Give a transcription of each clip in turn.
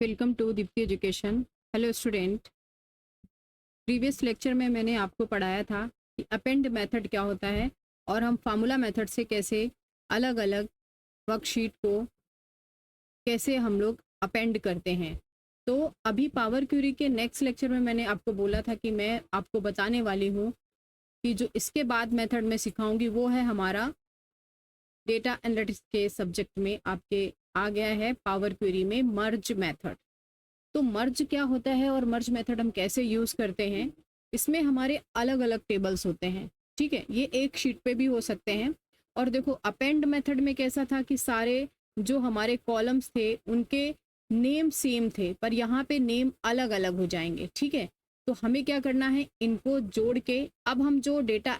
Welcome to Dipti education. Hello student. Previous lecture में मैंने आपको पढ़ाया था कि अपेंड मेथड क्या होता है और हम फार्मूला मेथड से कैसे अलग अलग वर्कशीट को कैसे हम लोग अपेंड करते हैं। तो अभी पावर क्यूरी के नेक्स्ट लेक्चर में मैंने आपको बोला था कि मैं आपको बताने वाली हूँ कि जो इसके बाद मेथड में सिखाऊंगी वो है हमारा डेटा एनालिटिक्स के सब्जेक्ट में आपके आ गया है पावर क्यूरी में मर्ज मेथड। तो मर्ज क्या होता है और मर्ज मेथड हम कैसे यूज़ करते हैं, इसमें हमारे अलग अलग टेबल्स होते हैं। ठीक है, ये एक शीट पे भी हो सकते हैं। और देखो अपेंड मेथड में कैसा था कि सारे जो हमारे कॉलम्स थे उनके नेम सेम थे, पर यहाँ पे नेम अलग अलग हो जाएंगे। ठीक है, तो हमें क्या करना है, इनको जोड़ के अब हम जो डेटा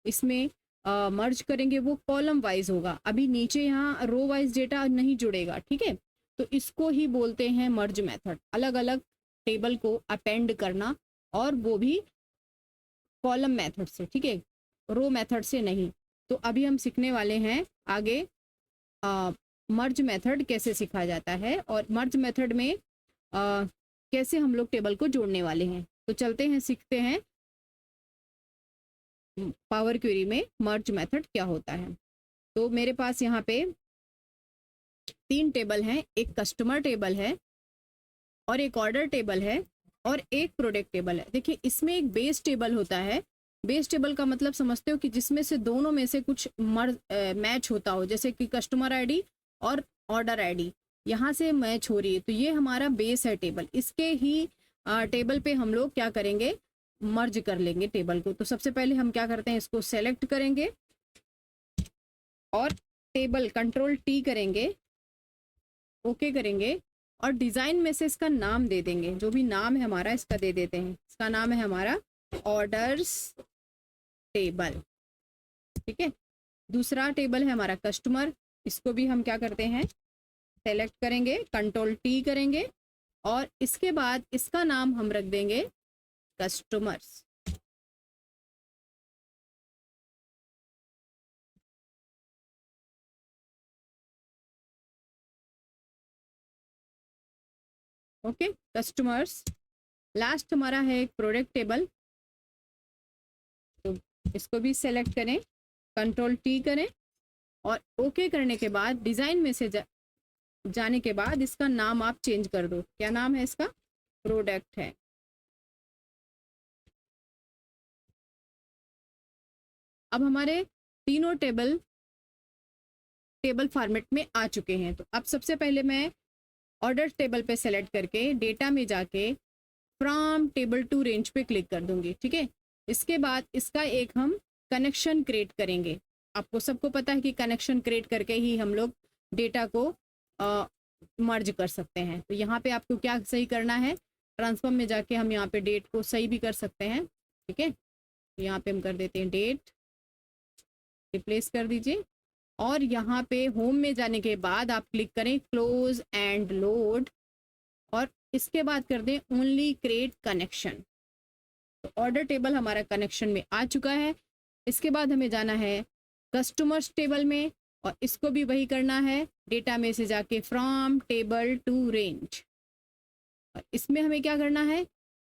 इसमें मर्ज करेंगे वो कॉलम वाइज होगा। अभी नीचे यहाँ रो वाइज डेटा नहीं जुड़ेगा। ठीक है, तो इसको ही बोलते हैं मर्ज मेथड, अलग अलग टेबल को अपेंड करना, और वो भी कॉलम मेथड से। ठीक है, रो मेथड से नहीं। तो अभी हम सीखने वाले हैं आगे मर्ज मेथड कैसे सीखा जाता है और मर्ज मेथड में कैसे हम लोग टेबल को जोड़ने वाले हैं। तो चलते हैं, सीखते हैं पावर क्वेरी में मर्ज मेथड क्या होता है। तो मेरे पास यहाँ पे 3 टेबल हैं, एक कस्टमर टेबल है और एक ऑर्डर टेबल है और एक प्रोडक्ट टेबल है। देखिए इसमें एक बेस टेबल होता है। बेस टेबल का मतलब समझते हो कि जिसमें से दोनों में से कुछ मैच होता हो, जैसे कि कस्टमर आईडी और ऑर्डर आईडी यहाँ से मैच हो रही है, तो ये हमारा बेस है टेबल। इसके ही टेबल पे हम लोग क्या करेंगे, मर्ज कर लेंगे टेबल को। तो सबसे पहले हम क्या करते हैं, इसको सेलेक्ट करेंगे और टेबल कंट्रोल टी करेंगे, ओके करेंगे, और डिजाइन में से इसका नाम दे देंगे। जो भी नाम है हमारा इसका दे देते हैं। इसका नाम है हमारा ऑर्डर्स टेबल। ठीक है, दूसरा टेबल है हमारा कस्टमर। इसको भी हम क्या करते हैं, सेलेक्ट करेंगे, कंट्रोल टी करेंगे, और इसके बाद इसका नाम हम रख देंगे कस्टमर्स। Okay, customers. लास्ट हमारा है एक प्रोडक्ट टेबल, तो इसको भी सेलेक्ट करें, कंट्रोल टी करें, और ओके करने के बाद डिजाइन में से जाने के बाद इसका नाम आप चेंज कर दो। क्या नाम है इसका, प्रोडक्ट है। अब हमारे तीनों टेबल फॉर्मेट में आ चुके हैं। तो अब सबसे पहले मैं ऑर्डर टेबल पे सेलेक्ट करके डेटा में जाके फ्रॉम टेबल टू रेंज पे क्लिक कर दूंगी। ठीक है, इसके बाद इसका एक हम कनेक्शन क्रिएट करेंगे। आपको सबको पता है कि कनेक्शन क्रिएट करके ही हम लोग डेटा को मर्ज कर सकते हैं। तो यहाँ पे आपको क्या सही करना है, ट्रांसफॉर्म में जाके हम यहाँ पे डेट को सही भी कर सकते हैं। ठीक है, तो यहाँ पे हम कर देते हैं डेट, रिप्लेस कर दीजिए, और यहाँ पे होम में जाने के बाद आप क्लिक करें क्लोज एंड लोड, और इसके बाद कर दें ओनली क्रिएट कनेक्शन। तो ऑर्डर टेबल हमारा कनेक्शन में आ चुका है। इसके बाद हमें जाना है कस्टमर्स टेबल में, और इसको भी वही करना है, डेटा में से जाके फ्रॉम टेबल टू रेंज। और इसमें हमें क्या करना है,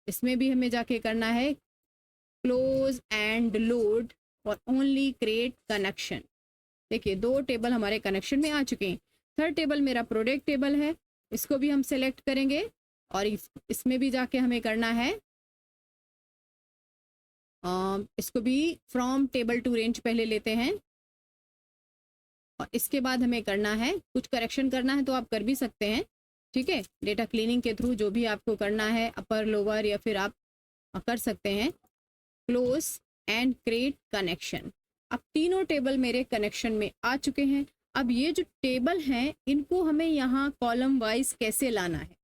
इसमें भी हमें जाके करना है क्लोज एंड लोड और ओनली क्रिएट कनेक्शन। देखिए 2 टेबल हमारे कनेक्शन में आ चुके हैं। थर्ड टेबल मेरा प्रोडक्ट टेबल है, इसको भी हम सेलेक्ट करेंगे, और इसमें भी जाके हमें करना है इसको भी फ्रॉम टेबल टू रेंज पहले लेते हैं, और इसके बाद हमें करना है कुछ करेक्शन करना है, तो आप कर भी सकते हैं। ठीक है, डेटा क्लीनिंग के थ्रू जो भी आपको करना है, अपर लोअर या फिर आप कर सकते हैं। Close and create connection. अब तीनों टेबल मेरे कनेक्शन में आ चुके हैं। अब ये जो टेबल हैं इनको हमें यहाँ कॉलम वाइज कैसे लाना है,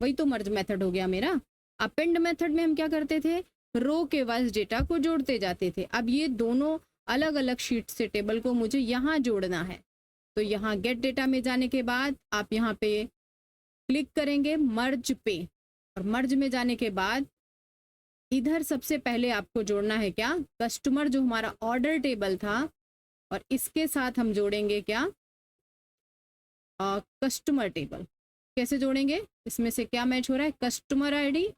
वही तो मर्ज मेथड हो गया मेरा। अपेंड मेथड में हम क्या करते थे, रो के वाइज डेटा को जोड़ते जाते थे। अब ये दोनों अलग अलग शीट से टेबल को मुझे यहाँ जोड़ना है। तो यहाँ गेट डेटा में जाने के बाद आप यहाँ पे क्लिक करेंगे मर्ज पे, और मर्ज में जाने के बाद इधर सबसे पहले आपको जोड़ना है क्या, कस्टमर जो हमारा ऑर्डर टेबल था, और इसके साथ हम जोड़ेंगे क्या, कस्टमर टेबल। कैसे जोड़ेंगे, इसमें से क्या मैच हो रहा है, कस्टमर आईडी,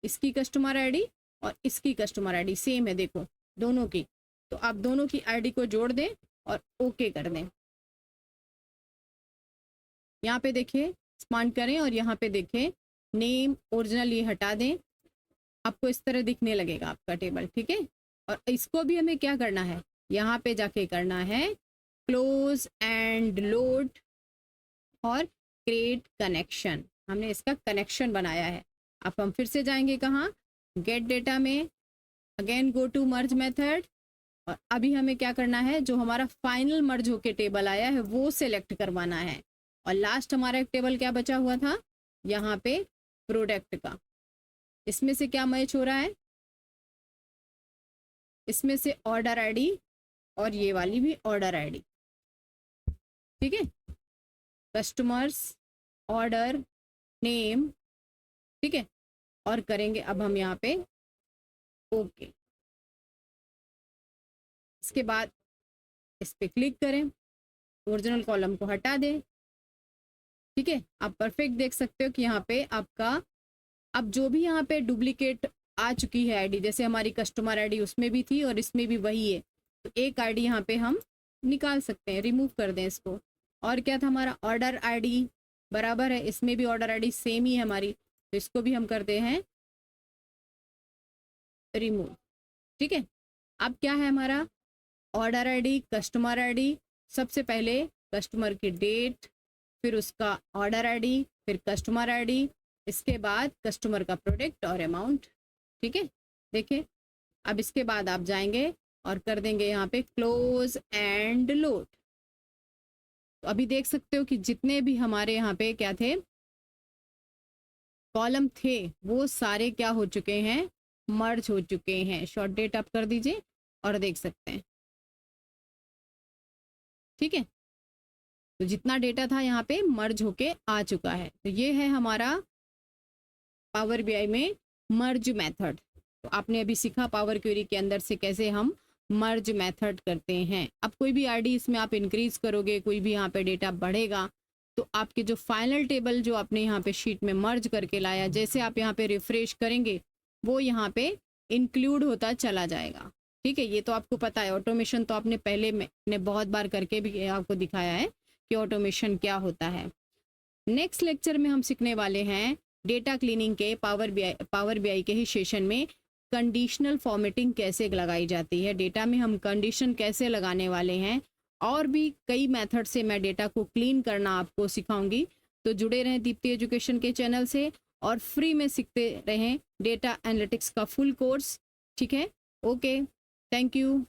इसकी कस्टमर आईडी और इसकी कस्टमर आईडी सेम है, देखो दोनों की। तो आप दोनों की आईडी को जोड़ दें और ओके कर दें। यहाँ पे देखिए एक्सपांड करें और यहाँ पे देखें नेम ओरिजिनल ये हटा दें, आपको इस तरह दिखने लगेगा आपका टेबल, ठीक है। और इसको भी हमें क्या करना है, यहाँ पे जाके करना है क्लोज एंड लोड और क्रिएट कनेक्शन। हमने इसका कनेक्शन बनाया है। अब हम फिर से जाएंगे कहाँ, गेट डेटा में, again go to merge method, और अभी हमें क्या करना है, जो हमारा फाइनल मर्ज होके टेबल आया है वो सिलेक्ट करवाना है। और लास्ट हमारा एक टेबल क्या बचा हुआ था, यहाँ पे प्रोडक्ट का, इसमें से क्या मैच हो रहा है, इसमें से ऑर्डर आईडी और ये वाली भी ऑर्डर आईडी, ठीक है, कस्टमर्स ऑर्डर नेम, ठीक है। और करेंगे अब हम यहाँ पे ओके। इसके बाद इस पे क्लिक करें, ओरिजिनल कॉलम को हटा दें, ठीक है। आप परफेक्ट देख सकते हो कि यहाँ पे आपका अब जो भी यहाँ पे डुप्लीकेट आ चुकी है आईडी, जैसे हमारी कस्टमर आईडी उसमें भी थी और इसमें भी वही है, तो एक आईडी यहाँ पे हम निकाल सकते हैं, रिमूव कर दें इसको। और क्या था हमारा, ऑर्डर आईडी बराबर है, इसमें भी ऑर्डर आईडी सेम ही है हमारी, तो इसको भी हम करते हैं रिमूव, ठीक है। अब क्या है हमारा, ऑर्डर आईडी, कस्टमर आईडी, सबसे पहले कस्टमर की डेट, फिर उसका ऑर्डर आईडी, फिर कस्टमर आईडी, इसके बाद कस्टमर का प्रोडक्ट और अमाउंट, ठीक है। देखिए अब इसके बाद आप जाएंगे और कर देंगे यहाँ पे क्लोज एंड लोड। तो अभी देख सकते हो कि जितने भी हमारे यहाँ पे क्या थे, कॉलम थे, वो सारे क्या हो चुके हैं, मर्ज हो चुके हैं। शॉर्ट डेट आप कर दीजिए और देख सकते हैं, ठीक है। तो जितना डेटा था यहाँ पे मर्ज होके आ चुका है। तो ये है हमारा पावर बीआई में मर्ज मेथड। तो आपने अभी सीखा पावर क्वेरी के अंदर से कैसे हम मर्ज मेथड करते हैं। अब कोई भी आईडी इसमें आप इंक्रीज करोगे, कोई भी यहाँ पे डेटा बढ़ेगा, तो आपके जो फाइनल टेबल जो आपने यहाँ पे शीट में मर्ज करके लाया, जैसे आप यहाँ पे रिफ्रेश करेंगे वो यहाँ पे इंक्लूड होता चला जाएगा, ठीक है। ये तो आपको पता है, ऑटोमेशन तो आपने पहले मैंने बहुत बार करके भी आपको दिखाया है कि ऑटोमेशन क्या होता है। नेक्स्ट लेक्चर में हम सीखने वाले हैं डेटा क्लीनिंग के पावर बीआई के ही सेशन में कंडीशनल फॉर्मेटिंग कैसे लगाई जाती है, डेटा में हम कंडीशन कैसे लगाने वाले हैं, और भी कई मेथड से मैं डेटा को क्लीन करना आपको सिखाऊंगी। तो जुड़े रहें दीप्ति एजुकेशन के चैनल से और फ्री में सीखते रहें डेटा एनालिटिक्स का फुल कोर्स, ठीक है। Okay, thank you.